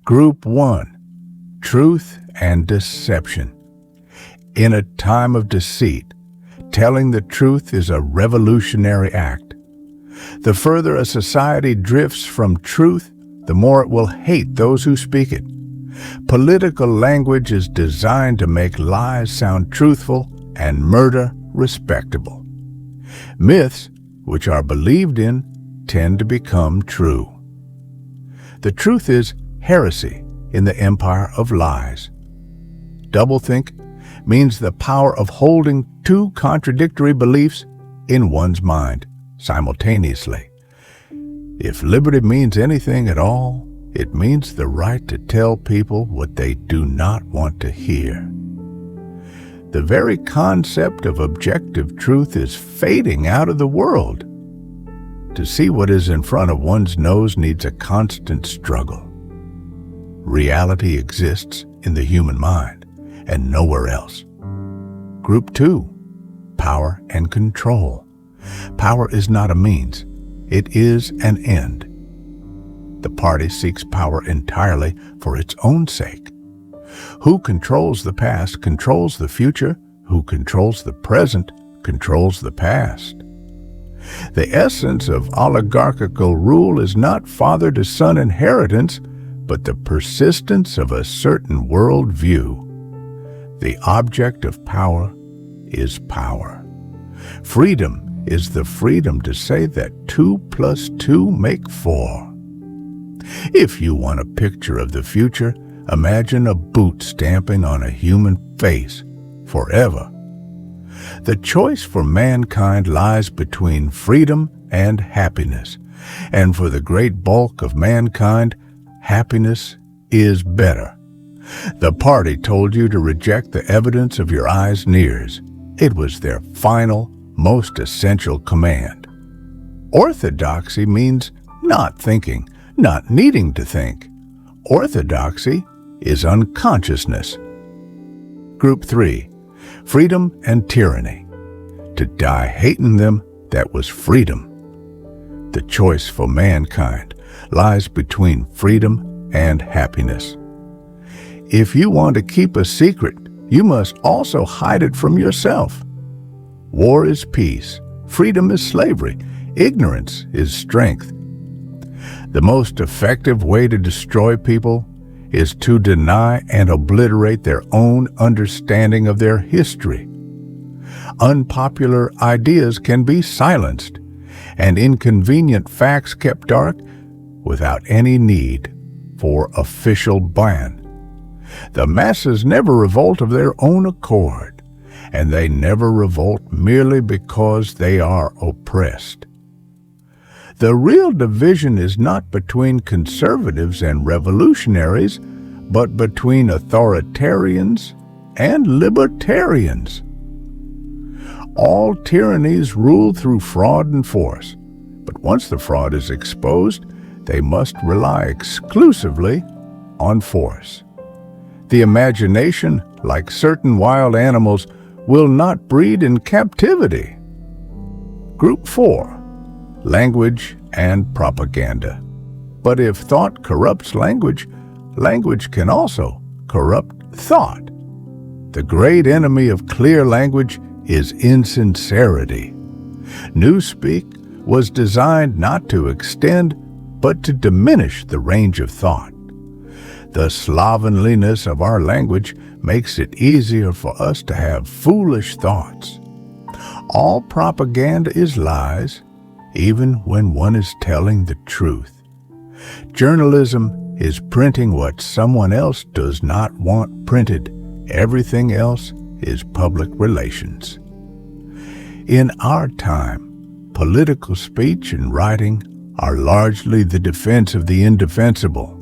Group 1. Truth and deception. In a time of deceit, telling the truth is a revolutionary act. The further a society drifts from truth, the more it will hate those who speak it. Political language is designed to make lies sound truthful and murder respectable. Myths, which are believed in, tend to become true. The truth is heresy in the empire of lies. Doublethink means the power of holding two contradictory beliefs in one's mind simultaneously. If liberty means anything at all, it means the right to tell people what they do not want to hear. The very concept of objective truth is fading out of the world. To see what is in front of one's nose needs a constant struggle. Reality exists in the human mind and nowhere else. Group 2. Power and control. Power is not a means. It is an end. The party seeks power entirely for its own sake. Who controls the past controls the future. Who controls the present controls the past. The essence of oligarchical rule is not father-to-son inheritance, but the persistence of a certain worldview. The object of power is power. Freedom is the freedom to say that 2 + 2 make 4. If you want a picture of the future, imagine a boot stamping on a human face forever. The choice for mankind lies between freedom and happiness, and for the great bulk of mankind, happiness is better. The party told you to reject the evidence of your eyes' nears. It was their final, most essential command. Orthodoxy means not thinking, not needing to think. Orthodoxy is unconsciousness. Group 3. Freedom and tyranny. To die hating them, that was freedom. The choice for mankind lies between freedom and happiness. If you want to keep a secret, you must also hide it from yourself. War is peace. Freedom is slavery. Ignorance is strength. The most effective way to destroy people is to deny and obliterate their own understanding of their history. Unpopular ideas can be silenced, and inconvenient facts kept dark without any need for official ban. The masses never revolt of their own accord, and they never revolt merely because they are oppressed. The real division is not between conservatives and revolutionaries, but between authoritarians and libertarians. All tyrannies rule through fraud and force, but once the fraud is exposed, they must rely exclusively on force. The imagination, like certain wild animals, will not breed in captivity. Group 4. Language and propaganda. But if thought corrupts language, language can also corrupt thought. The great enemy of clear language is insincerity. Newspeak was designed not to extend, but to diminish the range of thought. The slovenliness of our language makes it easier for us to have foolish thoughts. All propaganda is lies, even when one is telling the truth. Journalism is printing what someone else does not want printed. Everything else is public relations. In our time, political speech and writing are largely the defense of the indefensible.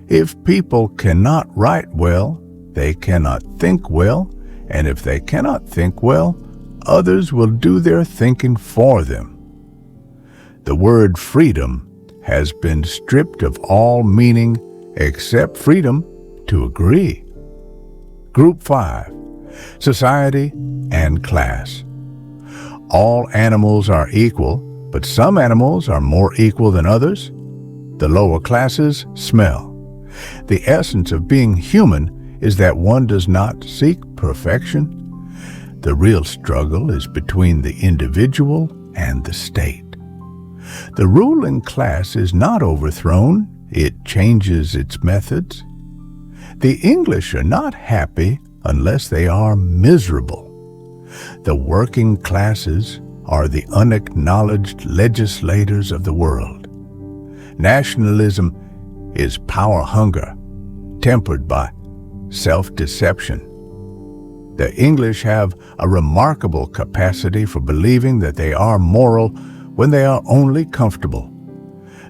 If people cannot write well, they cannot think well, and if they cannot think well, others will do their thinking for them. The word freedom has been stripped of all meaning except freedom to agree. Group 5. Society and class. All animals are equal, but some animals are more equal than others. The lower classes smell. The essence of being human is that one does not seek perfection. The real struggle is between the individual and the state. The ruling class is not overthrown, it changes its methods. The English are not happy unless they are miserable. The working classes are the unacknowledged legislators of the world. Nationalism is power hunger, tempered by self-deception. The English have a remarkable capacity for believing that they are moral when they are only comfortable.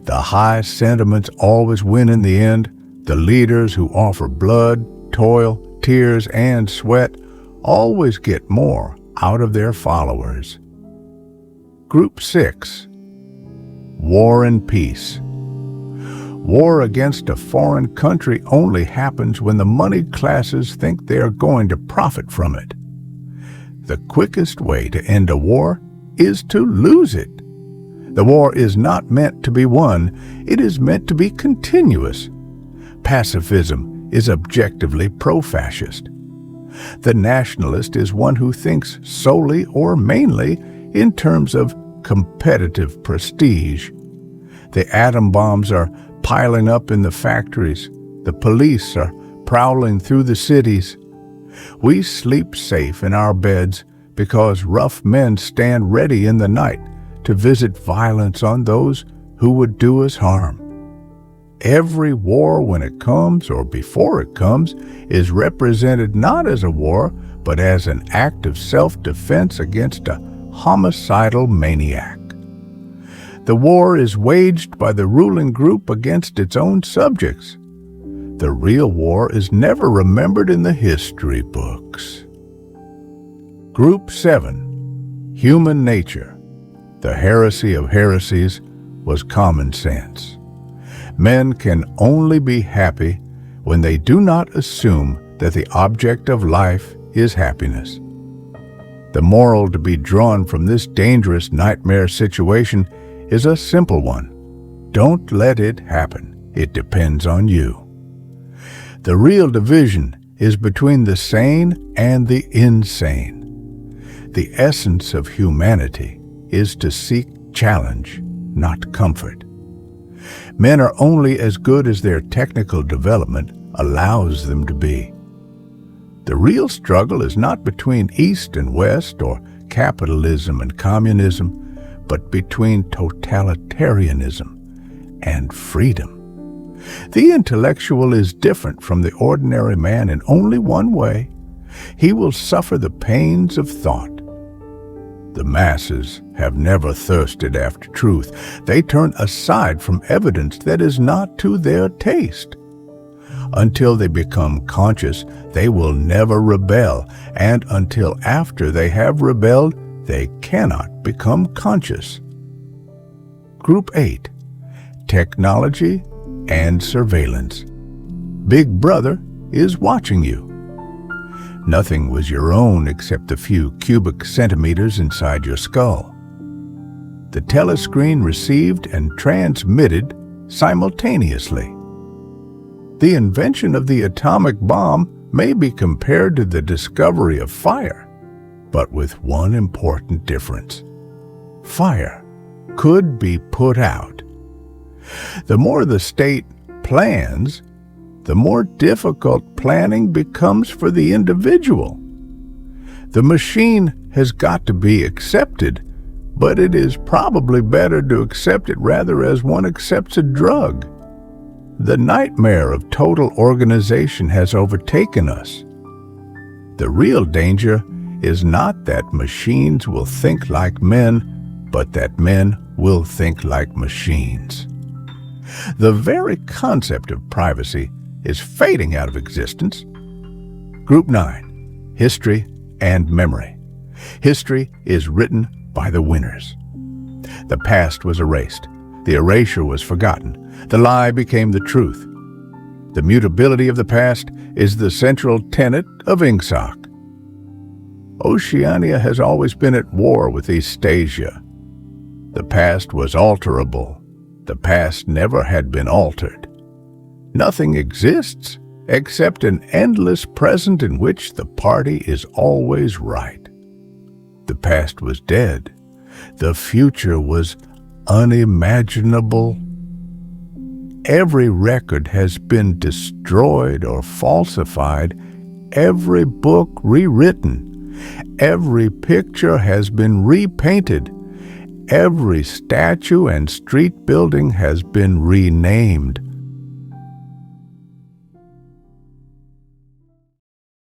The high sentiments always win in the end. The leaders who offer blood, toil, tears, and sweat always get more out of their followers. Group 6. War and Peace. War against a foreign country only happens when the moneyed classes think they are going to profit from it. The quickest way to end a war is to lose it. The war is not meant to be won, it is meant to be continuous. Pacifism is objectively pro-fascist. The nationalist is one who thinks solely or mainly in terms of competitive prestige. The atom bombs are piling up in the factories. The police are prowling through the cities. We sleep safe in our beds because rough men stand ready in the night to visit violence on those who would do us harm. Every war, when it comes or before it comes, is represented not as a war, but as an act of self-defense against a homicidal maniac. The war is waged by the ruling group against its own subjects. The real war is never remembered in the history books. Group 7. Human Nature. The heresy of heresies was common sense. Men can only be happy when they do not assume that the object of life is happiness. The moral to be drawn from this dangerous nightmare situation is a simple one. Don't let it happen. It depends on you. The real division is between the sane and the insane. The essence of humanity is to seek challenge, not comfort. Men are only as good as their technical development allows them to be. The real struggle is not between East and West or capitalism and communism, but between totalitarianism and freedom. The intellectual is different from the ordinary man in only one way. He will suffer the pains of thought. The masses have never thirsted after truth. They turn aside from evidence that is not to their taste. Until they become conscious, they will never rebel, and until after they have rebelled, they cannot become conscious. Group 8. Technology and surveillance. Big Brother is watching you. Nothing was your own except the few cubic centimeters inside your skull. The telescreen received and transmitted simultaneously. The invention of the atomic bomb may be compared to the discovery of fire, but with one important difference. Fire could be put out. The more the state plans, the more difficult planning becomes for the individual. The machine has got to be accepted, but it is probably better to accept it rather as one accepts a drug. The nightmare of total organization has overtaken us. The real danger is not that machines will think like men, but that men will think like machines. The very concept of privacy is fading out of existence. Group 9. History and memory. History is written by the winners. The past was erased. The erasure was forgotten. The lie became the truth. The mutability of the past is the central tenet of Ingsoc. Oceania has always been at war with Eastasia. The past was alterable. The past never had been altered. Nothing exists except an endless present in which the party is always right. The past was dead. The future was unimaginable. Every record has been destroyed or falsified, every book rewritten. Every picture has been repainted. Every statue and street building has been renamed.